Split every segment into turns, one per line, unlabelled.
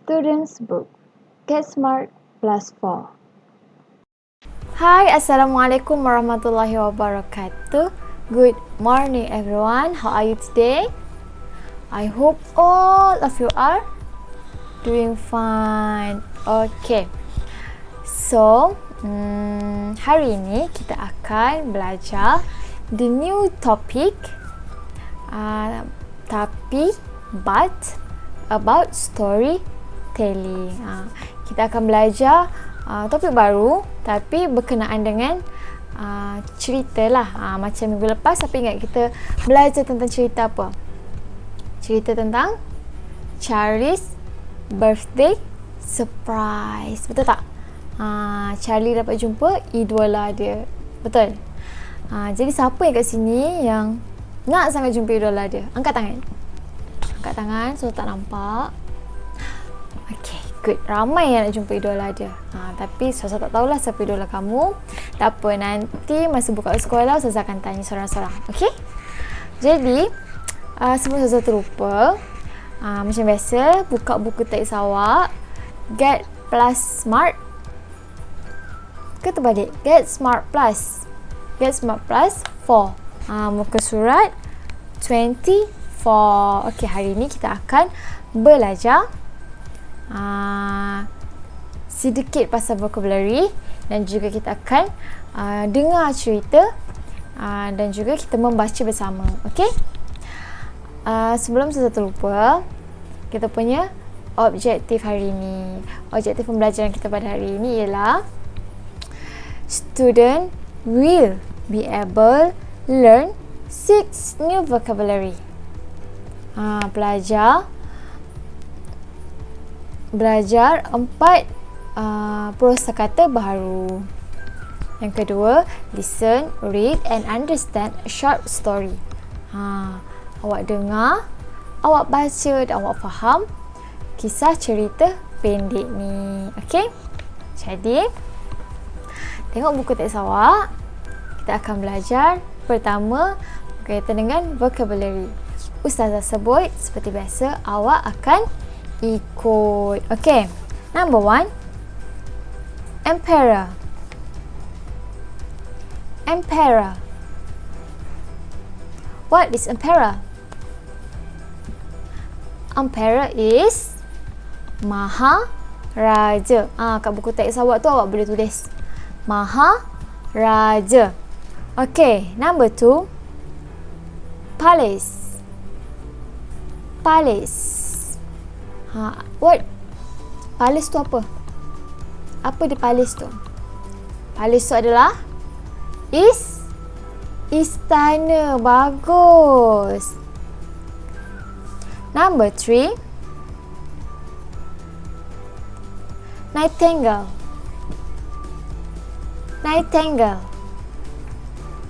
Students Book Get Smart Plus 4.
Hi, Assalamualaikum warahmatullahi wabarakatuh. Good morning everyone. How are you today? I hope all of you are doing fine. Okay. So, hari ini kita akan belajar the new topic about storytelling. Kita akan belajar topik baru tapi berkenaan dengan cerita lah. Macam minggu lepas, siapa ingat kita belajar tentang cerita apa? Cerita tentang Charlie's birthday surprise. Betul tak? Charlie dapat jumpa idola dia. Betul? Jadi siapa yang kat sini yang nak sangat jumpa idola dia? Angkat tangan. Angkat tangan so tak nampak. Okay, good. Ramai yang nak jumpa idola dia. Tapi Ustazah tak tahulah siapa idola kamu. Tak apa, nanti masa buka sekolah Ustazah akan tanya seorang-seorang. Okay? Jadi, sebelum Ustazah terlupa, macam biasa, buka buku teks awak. Get plus smart. Ke terbalik? Get smart plus. Get smart plus 4. Muka surat 24. Okay, hari ni kita akan belajar sedikit pasal vocabulary dan juga kita akan dengar cerita dan juga kita membaca bersama. Okay? Sebelum saya terlupa, kita punya objektif hari ini. Objektif pembelajaran kita pada hari ini ialah student will be able learn 6 new vocabulary. Belajar 4 perkata baru. Yang kedua, listen, read and understand a short story. Awak dengar, awak baca dan awak faham kisah cerita pendek ni. Okey? Jadi, tengok buku teks awak. Kita akan belajar pertama berkaitan dengan vocabulary. Ustazah sebut seperti biasa, awak akan ikut. Okay. Number 1. Emperor. Emperor. What is emperor? Emperor is Maharaja. Kat buku teks awak tu awak boleh tulis Maharaja. Okay. Number 2. Palace. Palace. What? Palace tu apa? Apa di palace tu? Palace tu adalah istana. Bagus. Number 3. Nightingale. Nightingale.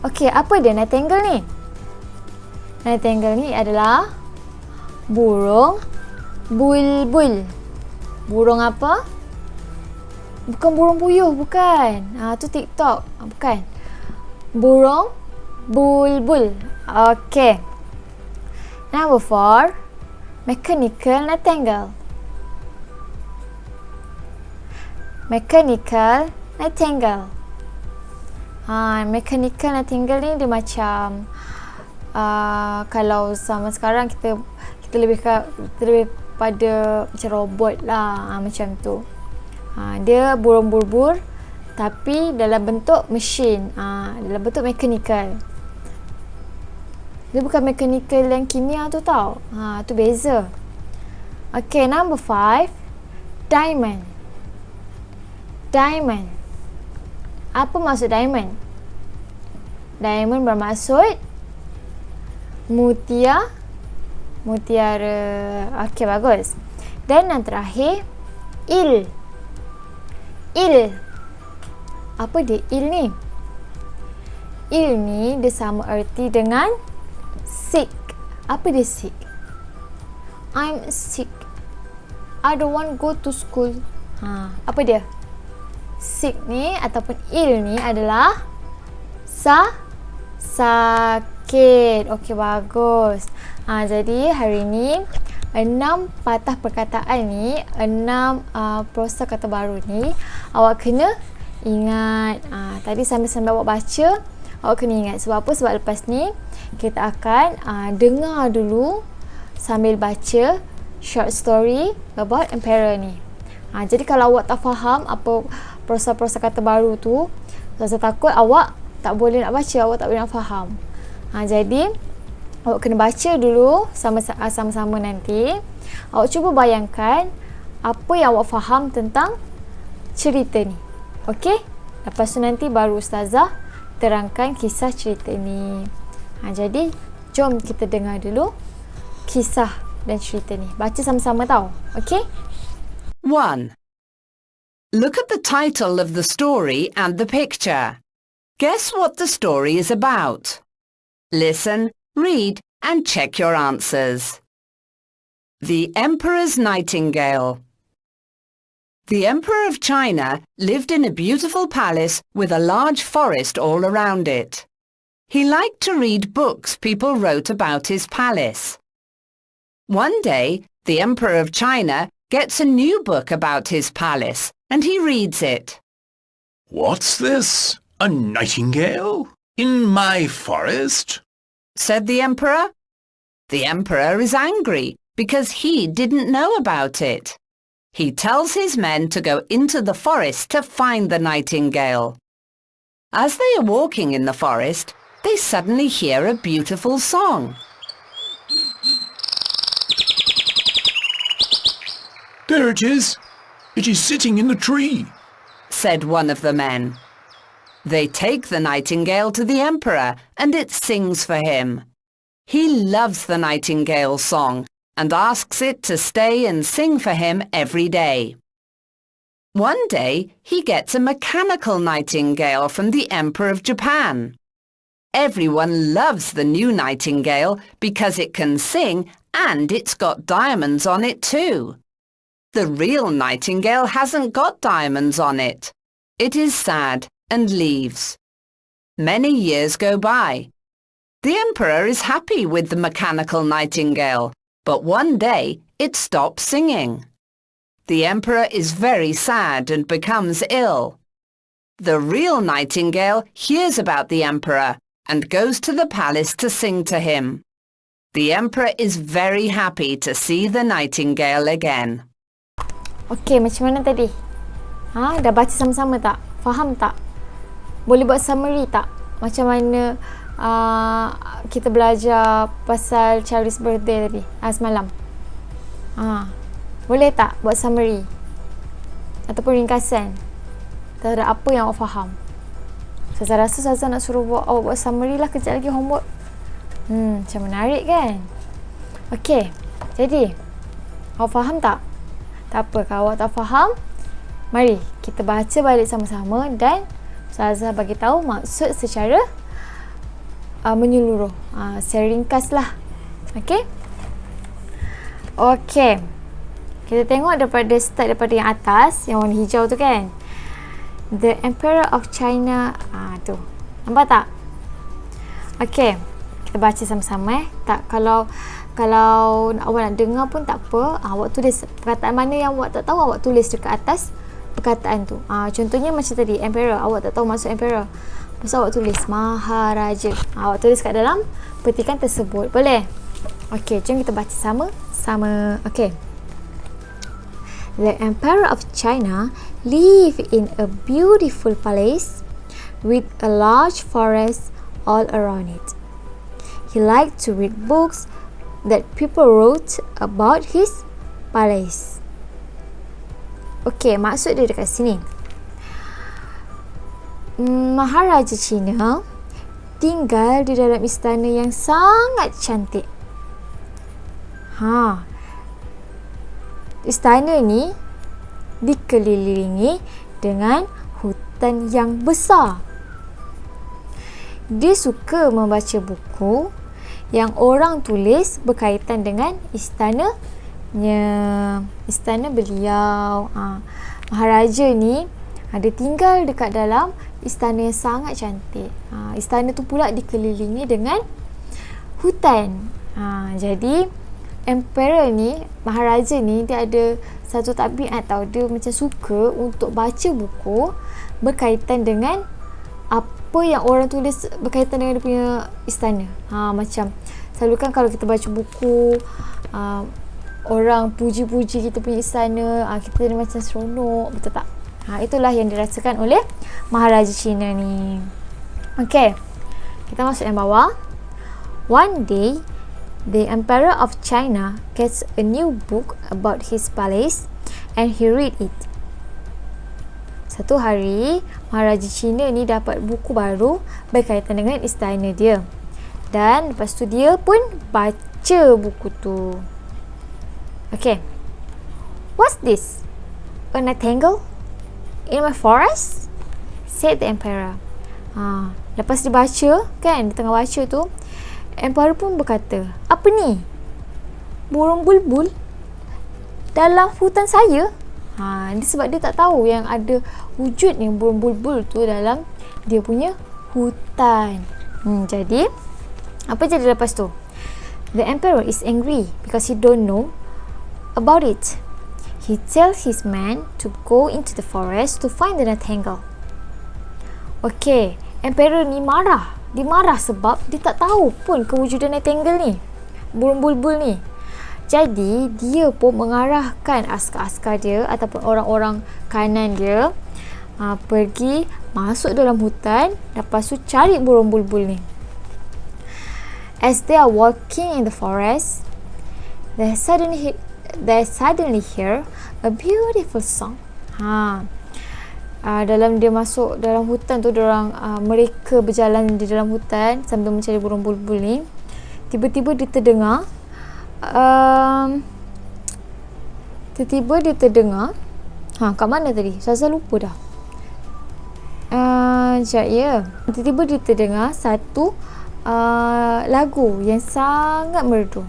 Okay, apa dia nightingale ni? Nightingale ni adalah burung bulbul. Burung apa? Bukan burung puyuh, bukan. Tu TikTok. Bukan. Burung bulbul. Okay. Number 4. Mechanical nightingale. Mechanical nightingale. Mechanical nightingale ni dia macam kalau zaman sekarang kita lebih pada macam robot lah, macam tu. Dia burung bulbul tapi dalam bentuk mesin, dalam bentuk mechanical. Dia bukan mechanical yang kimia tu tau. Tu beza. Okay, number 5. Diamond. Diamond. Apa maksud diamond? Diamond bermaksud mutiara. Okey, bagus. Dan yang terakhir, il. Il. Apa dia il ni? Il ni dia sama erti dengan sick. Apa dia sick? I'm sick. I don't want go to school. Apa dia? Sick ni ataupun il ni adalah sakit. Okey, bagus. Jadi hari ni 6 patah perkataan ni, 6 prosa kata baru ni, awak kena ingat. Tadi sambil-sambil awak baca, awak kena ingat. Sebab apa? Sebab lepas ni kita akan dengar dulu sambil baca short story about emperor ni. Jadi kalau awak tak faham apa prosa-prosa kata baru tu, saya takut awak tak boleh nak baca, awak tak boleh nak faham. Jadi awak kena baca dulu sama-sama nanti. Awak cuba bayangkan apa yang awak faham tentang cerita ni. Okey? Lepas tu nanti baru Ustazah terangkan kisah cerita ni. Jadi jom kita dengar dulu kisah dan cerita ni. Baca sama-sama tau. Okey?
1. Look at the title of the story and the picture. Guess what the story is about. Listen, read and check your answers. The Emperor's Nightingale. The Emperor of China lived in a beautiful palace with a large forest all around it. He liked to read books people wrote about his palace. One day, the Emperor of China gets a new book about his palace and he reads it.
"What's this? A nightingale? In my forest?"
Said the Emperor. The Emperor is angry because he didn't know about it. He tells his men to go into the forest to find the nightingale. As they are walking in the forest, they suddenly hear a beautiful song.
"There it is. It is sitting in the tree,"
said one of the men. They take the nightingale to the Emperor and it sings for him. He loves the nightingale song and asks it to stay and sing for him every day. One day, he gets a mechanical nightingale from the Emperor of Japan. Everyone loves the new nightingale because it can sing and it's got diamonds on it too. The real nightingale hasn't got diamonds on it. It is sad and leaves. Many years go by. The Emperor is happy with the mechanical nightingale, but one day it stops singing. The Emperor is very sad and becomes ill. The real nightingale hears about the Emperor and goes to the palace to sing to him. The Emperor is very happy to see the nightingale again.
Okey, macam mana tadi? Dah baca sama-sama tak? Faham tak? Boleh buat summary tak? Macam mana kita belajar pasal Charlie's birthday tadi semalam? Boleh tak buat summary? Ataupun ringkasan terhadap apa yang awak faham? Saya rasa Ustazah nak suruh awak buat summary lah kejap lagi homework. Macam menarik kan? Okey, jadi awak faham tak? Tak apa, kalau awak tak faham, mari kita baca balik sama-sama dan Ustazah bagi tahu maksud secara menyeluruh. Secara ringkas lah. Okey? Okey. Kita tengok start daripada yang atas, yang warna hijau tu kan. The Emperor of China. Tu. Nampak tak? Okey. Kita baca sama-sama Tak, kalau awak nak dengar pun tak apa. Awak tulis perkataan mana yang awak tak tahu, awak tulis dekat atas perkataan tu. Contohnya macam tadi, Emperor. Awak tak tahu maksud Emperor. Lepas awak tulis Maharaja. Awak tulis kat dalam petikan tersebut. Boleh? Okey, jom kita baca sama-sama. Okey. The Emperor of China lived in a beautiful palace with a large forest all around it. He liked to read books that people wrote about his palace. Okey, maksud dia dekat sini. Maharaja China tinggal di dalam istana yang sangat cantik. Istana ni dikelilingi dengan hutan yang besar. Dia suka membaca buku yang orang tulis berkaitan dengan istana beliau. Maharaja ni ada tinggal dekat dalam istana yang sangat cantik. Istana tu pula dikelilingi dengan hutan. Jadi emperor ni, maharaja ni, dia ada satu tabiat tau. Dia macam suka untuk baca buku berkaitan dengan apa yang orang tulis berkaitan dengan dia punya istana. Macam selalu kan kalau kita baca buku, orang puji-puji kita punya istana, kita jadi macam seronok, betul tak? Itulah yang dirasakan oleh maharaja Cina ni. Okay, kita masuk yang bawah. One day, the Emperor of China gets a new book about his palace and he read it. Satu hari, Maharaja Cina ni dapat buku baru berkaitan dengan istana dia. Dan lepas tu dia pun baca buku tu. Okay. What's this? A nightingale? In my forest? Said the Emperor. Lepas dia baca, kan, dia tengah baca tu, Emperor pun berkata, apa ni? Burung bulbul dalam hutan saya? Dia sebab dia tak tahu yang ada wujudnya burung bulbul tu dalam dia punya hutan. Jadi, apa jadi lepas tu? The Emperor is angry because he don't know about it. He tells his men to go into the forest to find the nightingale. Okay, Emperor ni marah. Dia marah sebab dia tak tahu pun kewujudan nightingale ni, burung bulbul ni. Jadi dia pun mengarahkan askar-askar dia ataupun orang-orang kanan dia pergi masuk dalam hutan, lepas tu cari burung bulbul ni. As they are walking in the forest, they suddenly hear a beautiful song. Dalam dia masuk dalam hutan tu, mereka berjalan di dalam hutan sambil mencari burung bulbul ni. Tiba-tiba dia terdengar kat mana tadi? Saya lupa dah. Tiba-tiba dia terdengar satu lagu yang sangat merdu.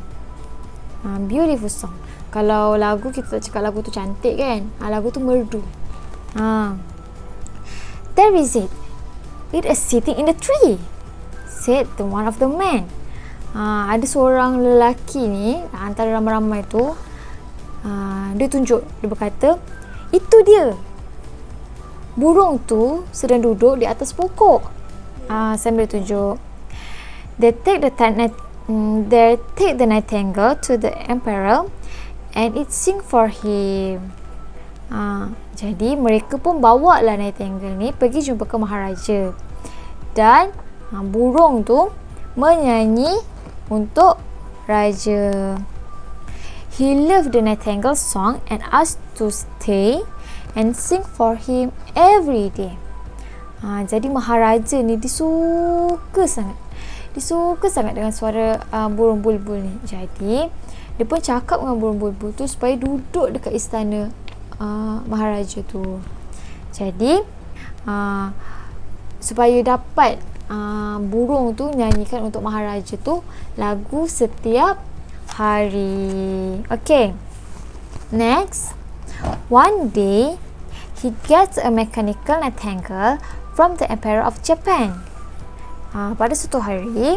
Beautiful song. Kalau lagu, kita tak cakap lagu tu cantik kan? Lagu tu merdu. There is it. It is sitting in the tree, said the one of the men. Ada seorang lelaki ni antara ramai-ramai tu, dia tunjuk, dia berkata, itu dia, burung tu sedang duduk di atas pokok. Sambil tunjuk. They take the nightingale to the emperor and it sing for him. Jadi mereka pun bawa lah nightingale ni pergi jumpa ke maharaja. Dan burung tu menyanyi untuk raja. He loved the nightingale song and asked to stay and sing for him every day. Jadi maharaja ni disuka sangat dengan suara burung bulbul ni. Jadi dia pun cakap dengan burung bulbul tu supaya duduk dekat istana maharaja tu. Jadi supaya dapat burung tu nyanyikan untuk maharaja tu lagu setiap hari. Okay, next. One day he gets a mechanical nightingale from the Emperor of Japan. Pada suatu hari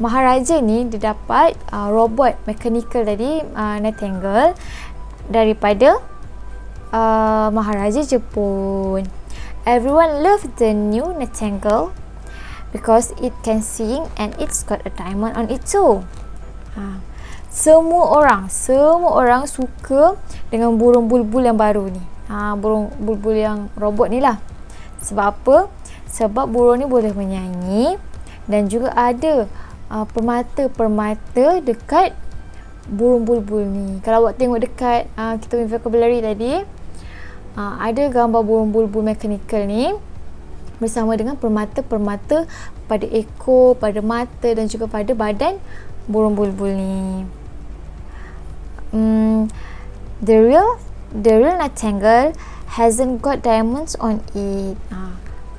maharaja ni dia dapat robot mechanical tadi, nightingale, daripada maharaja Jepun. Everyone loved the new nightingale because it can sing and it's got a diamond on it too. Semua orang suka dengan burung bulbul yang baru ni. Burung bulbul yang robot ni lah. Sebab apa? Sebab burung ni boleh menyanyi dan juga ada permata-permata dekat burung bulbul ni. Kalau awak tengok dekat kita punya vocabulary tadi, ada gambar burung bulbul mechanical ni bersama dengan permata-permata pada ekor, pada mata dan juga pada badan burung bulbul ni. The real nightingale hasn't got diamonds on it.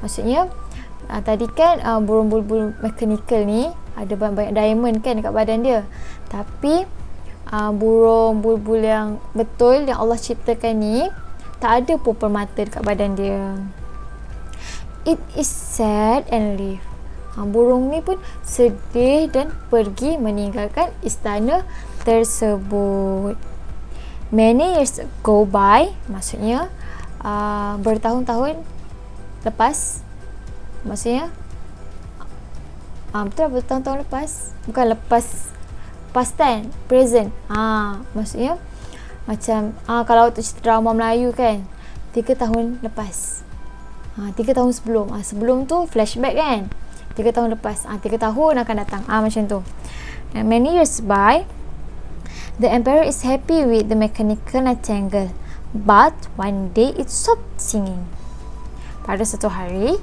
Maksudnya tadi kan burung bulbul mechanical ni ada banyak diamond kan dekat badan dia. Tapi burung bulbul yang betul yang Allah ciptakan ni tak ada pun permata dekat badan dia. It is sad and live. Burung ni pun sedih dan pergi meninggalkan istana tersebut. Many years go by, maksudnya bertahun-tahun lepas. Maksudnya betul lah, bertahun-tahun lepas. Bukan lepas past tense, present. Maksudnya macam kalau waktu cerita drama Melayu kan, 3 tahun lepas. 3 tahun sebelum. Sebelum tu flashback kan. 3 tahun lepas. 3 tahun akan datang. Macam tu. And many years by, the emperor is happy with the mechanical nightingale. But one day it stopped singing. Pada satu hari,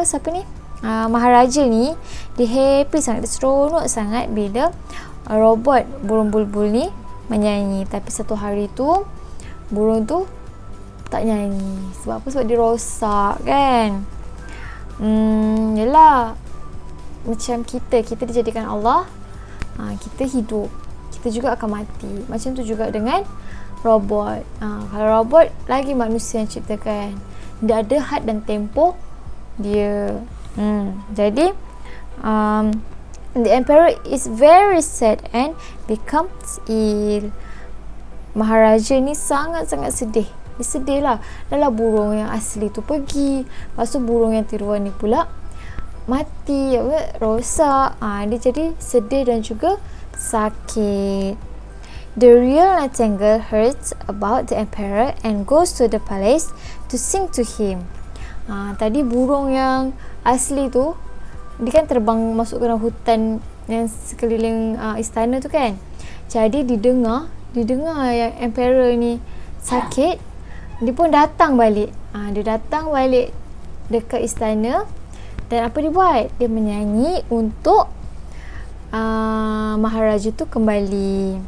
siapa ni? Maharaja ni, dia happy sangat, dia seronok sangat bila robot burung bulbul ni menyanyi. Tapi satu hari tu, burung tu tak nyanyi. Sebab apa? Sebab dia rosak kan. Yelah, macam kita dijadikan Allah, kita hidup, kita juga akan mati. Macam tu juga dengan robot. Kalau robot, lagi manusia yang ciptakan, dia ada had dan tempoh dia. Jadi the emperor is very sad and becomes ill. Maharaja ni sangat-sangat sedih. Dia sedih lah. Dah burung yang asli tu pergi, lepas tu burung yang tiruan ni pula mati, rosak. Dia jadi sedih dan juga sakit. The real nightingale hears about the emperor and goes to the palace to sing to him. Tadi burung yang asli tu, dia kan terbang masuk ke dalam hutan yang sekeliling istana tu kan. Jadi didengar yang emperor ni sakit. Dia pun datang balik. Dia datang balik dekat istana. Dan apa dia buat? Dia menyanyi untuk Maharaja tu kembali.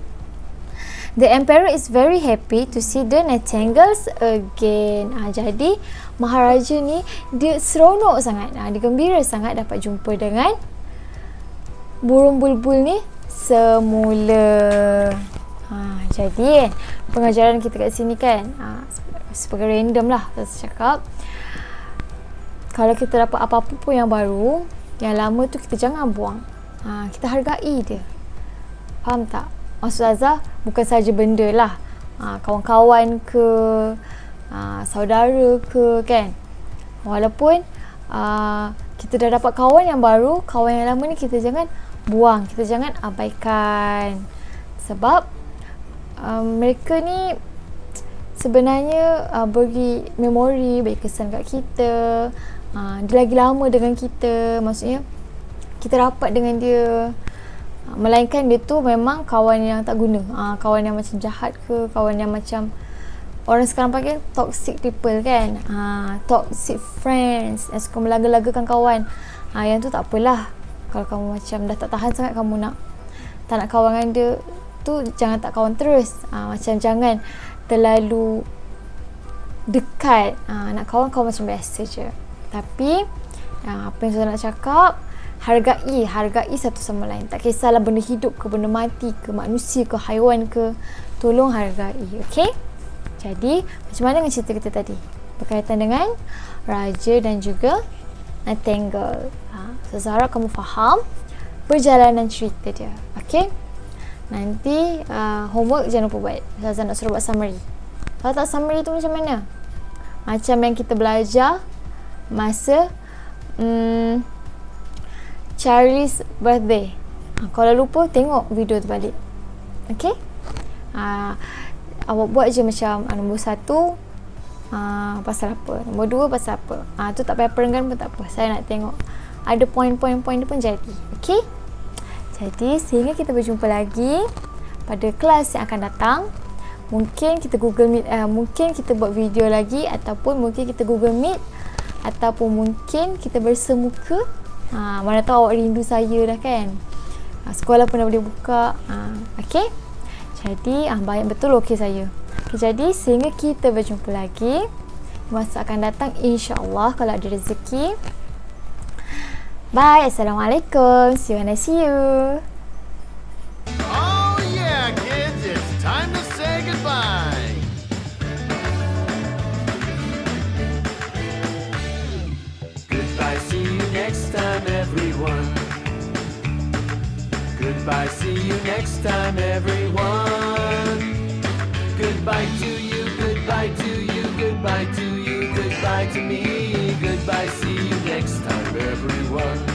The emperor is very happy to see the nightingales again. Jadi Maharaja ni dia seronok sangat. Dia gembira sangat dapat jumpa dengan burung bulbul ni semula. Jadi pengajaran kita kat sini kan, sebagai random lah saya cakap, kalau kita dapat apa-apa pun yang baru, yang lama tu kita jangan buang. Kita hargai dia. Faham tak? Maksud Azhar bukan saja benda lah, kawan-kawan ke, saudara ke kan. Walaupun kita dah dapat kawan yang baru, kawan yang lama ni kita jangan buang, kita jangan abaikan. Sebab mereka ni sebenarnya bagi memori, bagi kesan kat kita. Dia lagi lama dengan kita, maksudnya kita rapat dengan dia. Melainkan dia tu memang kawan yang tak guna, kawan yang macam jahat ke, kawan yang macam orang sekarang panggil toxic people kan. Toxic friends yang suka melaga-lagakan kawan. Yang tu tak apalah. Kalau kamu macam dah tak tahan sangat, kamu tak nak kawan dengan dia tu, jangan tak kawan terus. Macam jangan terlalu dekat. Nak kawan macam biasa je. Tapi apa yang saya nak cakap, hargai satu sama lain. Tak kisahlah benda hidup ke, benda mati ke, manusia ke, haiwan ke, tolong hargai. Okay? Jadi macam mana dengan cerita kita tadi berkaitan dengan raja dan juga nightingale? Saya harap kamu faham perjalanan cerita dia. Okay? Nanti homework jangan lupa buat. Saya nak suruh buat summary. Kalau tak summary tu macam mana? Macam yang kita belajar masa Charlie's birthday. Kalau lupa, tengok video tu balik. Okay? Awak buat je macam nombor 1 pasal apa, nombor 2 pasal apa. Tu tak payah perenggan pun tak apa. Saya nak tengok ada poin-poin dia pun jadi. Okay? Jadi sehingga kita berjumpa lagi pada kelas yang akan datang. Mungkin kita Google Meet, mungkin kita buat video lagi, ataupun mungkin kita Google Meet, ataupun mungkin kita bersemuka. Mana tahu awak rindu saya dah kan. Sekolah pun dah boleh buka. Okay? Jadi baik betul okey saya. Okay, jadi sehingga kita berjumpa lagi masa akan datang, insya-Allah kalau ada rezeki. Bye. Assalamualaikum. See you when I see you.
Oh yeah, kids, it's time to say goodbye. next time, everyone. Goodbye, see you next time, everyone. Goodbye to you, goodbye to you, goodbye to you, goodbye to me. Goodbye, see you next time, everyone.